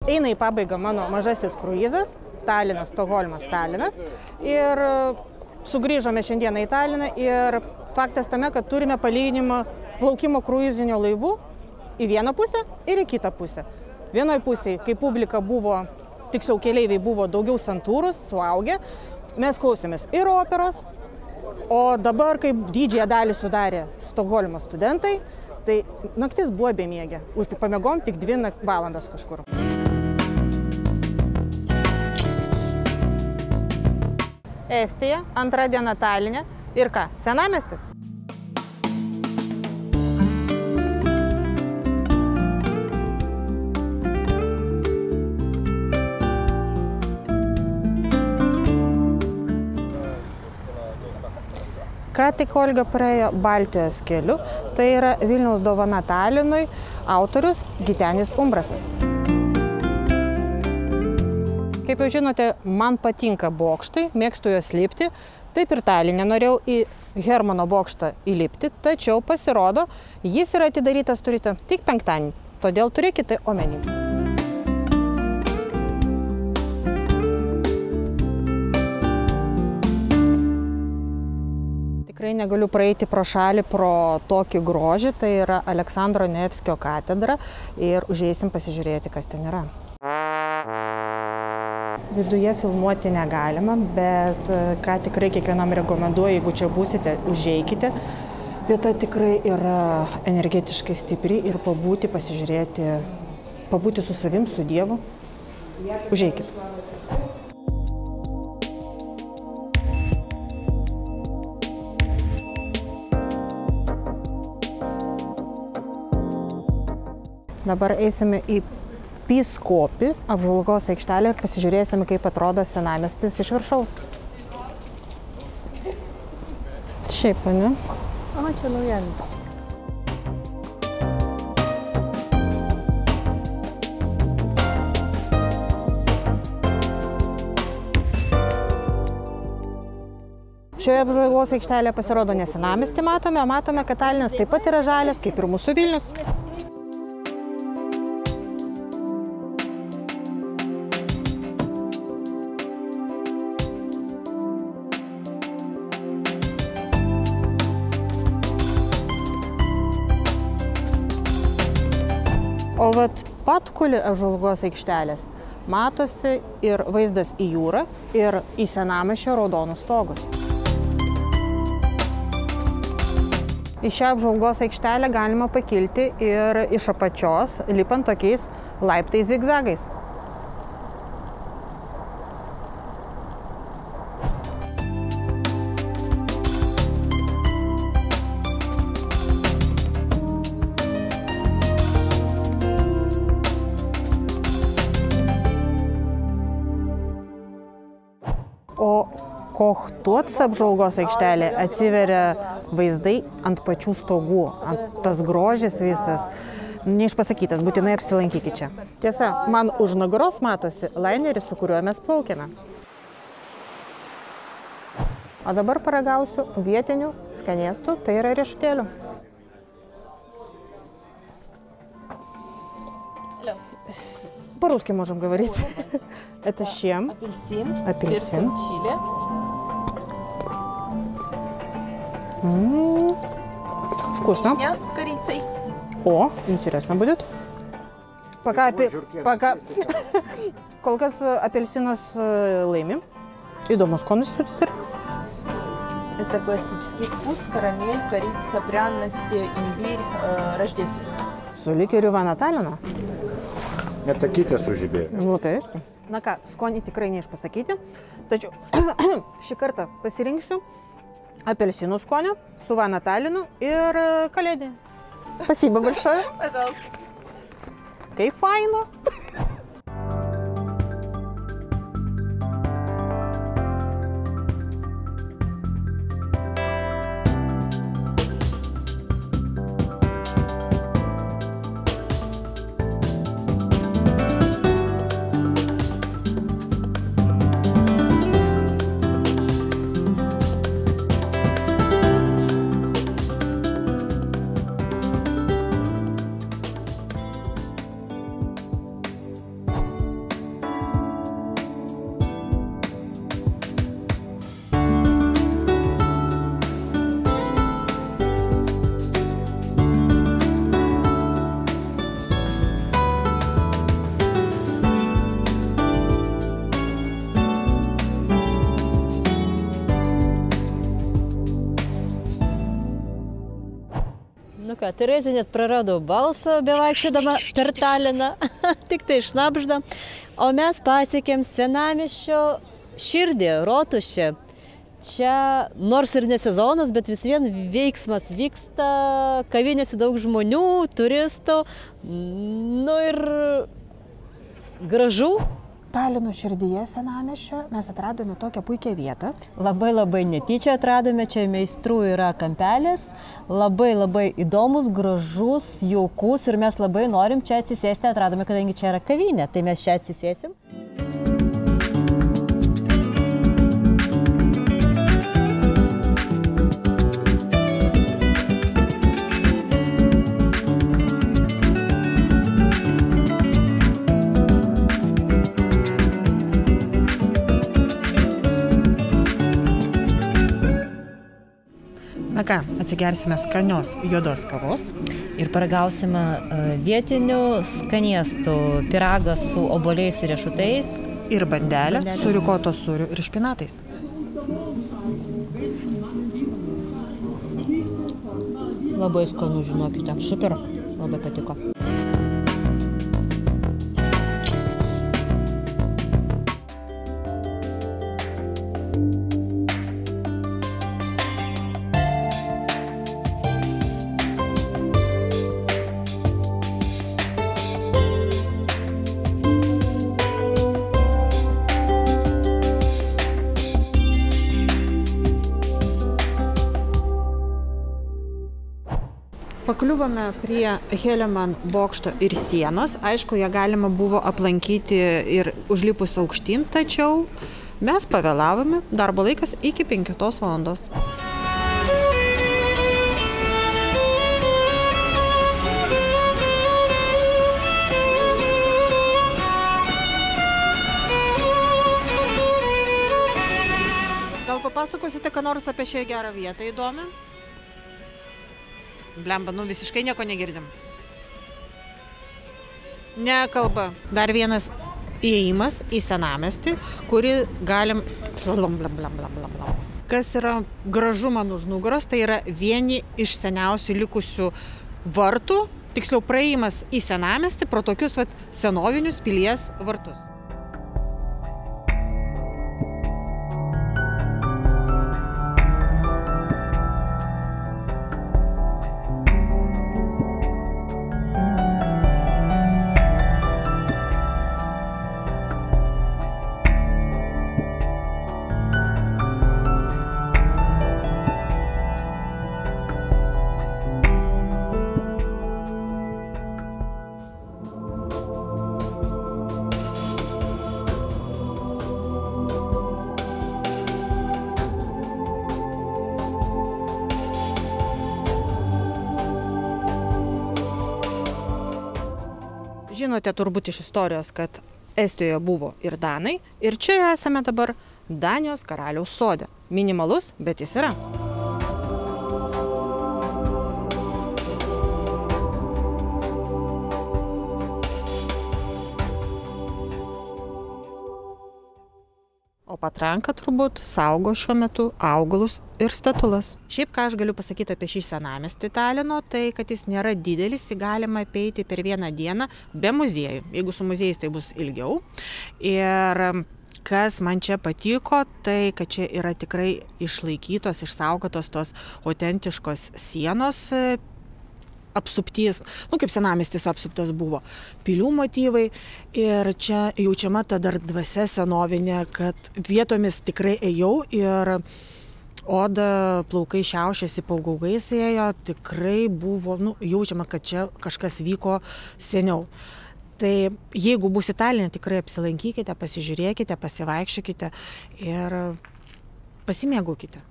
eina į pabaigą mano mažasis kruizas, Talinas, Stokholmas, Talinas. Ir sugrįžome šiandieną į Taliną ir faktas tame, kad turime palyginimą plaukimo kruizinio laivų į vieną pusę ir į kitą pusę. Vienoje pusėje, kai publika buvo, tiksliau keleiviai buvo daugiau santūrus, suaugę, mes klausėmės ir operos, o dabar, kai didžiąją dalį sudarė Stokholmo studentai, tai naktis buvo bemiegė. Pamiegom tik 2 valandas kažkur. Estija, 2 diena Taline ir ką? Senamiestis? Ką tik Olga praėjo Baltijos keliu, tai yra Vilniaus dovana Talinui, autorius Gitenis Umbrasas. Kaip jau žinote, man patinka bokštai, mėgstu juos lipti, taip ir Taline norėjau į Hermano bokštą įlipti, tačiau pasirodo, jis yra atidarytas turistams tik penktadienį, todėl turėkite omeny. Tikrai negaliu praeiti pro šalį pro tokį grožį, tai yra Aleksandro Nevskio katedra ir užeisim pasižiūrėti, kas ten yra. Viduje filmuoti negalima, bet ką tikrai kiekvienam rekomenduoju, jeigu čia būsite, užeikite. Vieta tikrai yra energetiškai stipri ir pabūti, pasižiūrėti, pabūti su savim, su Dievu. Užeikit. Dabar eisime į Piskopį apžvalgos aikštelę ir pasižiūrėsime, kaip atrodo senamiestis iš viršaus. Šiaip, ne? O, čia naujamis. Šioje apžvalgos aikštelėje pasirodo ne senamiestį matome, kad Talinas taip pat yra žalias, kaip ir mūsų Vilnius. O vat patkuli apžvalgos aikštelės matosi ir vaizdas į jūrą ir į senamiesčio raudonus stogus. Į šią apžvalgos aikštelę galima pakilti ir iš apačios, lipant tokiais laiptais zigzagais. O Kohtuots apžvalgos aikštelė atsiveria vaizdai ant pačių stogų, ant tas grožis visas. Neišpasakytas, būtinai apsilankykite čia. Tiesa, man už nugaros matosi laineris, su kuriuo mes plaukiame. O dabar paragausiu vietinių skanėstų, tai yra riešutėlių. По-русски можем говорить. Это чем? Апельсин. Апельсин. Чили. Вкусно. Вишня с корицей. О, интересно будет. Пока kol kas apelsinas laimi. Įdomus skonis susidarė. Это классический вкус, карамель, корица, пряности, имбирь, рождественский. Su likeriu Vana Talina. Это kitė sužibėjo. Nu taip. Na ką, skonį tikrai neišpasakyti. Tačiau šį kartą pasirinksiu apelsinų skonio su Vana Talinu ir kalėdį. Спасибо большое. Пожалуйста. Kaip faino. ką, Terezė net prarado balsą bevaikščiodama per Taliną, tik tai šnabžda. O mes pasiekėm senamiesčio širdį, rotušę. Čia nors ir ne sezonas, bet vis vien veiksmas vyksta, kavinėse daug žmonių, turistų, nu ir gražu. Talino širdyje senamiesčio mes atradome tokią puikią vietą. Labai netyčia atradome, čia meistrų yra kampelis, labai įdomus, gražus, jaukus ir mes labai norim čia atsisėsti, atradome, kadangi čia yra kavinė, tai mes čia atsisėsim. Na ką, atsigersime skanios juodos kavos. Ir paragausime vietinių skanėstų, pyragą su obuoliais ir riešutais. Ir bandelę su rikoto sūriu ir špinatais. Labai skanu, žinokite. Super. Labai patiko. Pakliuvome prie Heliman bokšto ir sienos. Aišku, ją galima buvo aplankyti ir užlipus aukštyn, tačiau mes pavėlavome, darbo laikas iki 5 valandos. Gal papasakosite, ką nors apie šią gerą vietą įdomią? Blemba, nu visiškai nieko negirdim. Nekalba. Dar vienas įėjimas į senamiestį, kurį galim... Kas yra gražu man už nugaros, tai yra vieni iš seniausių likusių vartų, tiksliau praėjimas į senamiestį pro tokius senovinius pilies vartus. Žinote turbūt iš istorijos, kad Estijoje buvo ir danai, ir čia esame dabar Danijos karaliaus sode. Minimalus, bet jis yra. O patranka turbūt saugo šiuo metu augalus ir statulas. Šiaip ką aš galiu pasakyti apie šį senamiestį Talino, tai kad jis nėra didelis, jį galima apeiti per vieną dieną be muziejų. Jeigu su muziejais tai bus ilgiau. Ir kas man čia patiko, tai kad čia yra tikrai išlaikytos, išsaugotos tos autentiškos sienos, apsuptys, kaip senamiestis apsuptas buvo, pilių motyvai ir čia jaučiama ta dar dvasia senovinė, kad vietomis tikrai ėjau ir oda, plaukai šiaušiasi, paugaugais ėjo, tikrai buvo, jaučiama, kad čia kažkas vyko seniau. Tai jeigu būsite Taline, tikrai apsilankykite, pasižiūrėkite, pasivaikščiokite ir pasimėgaukite.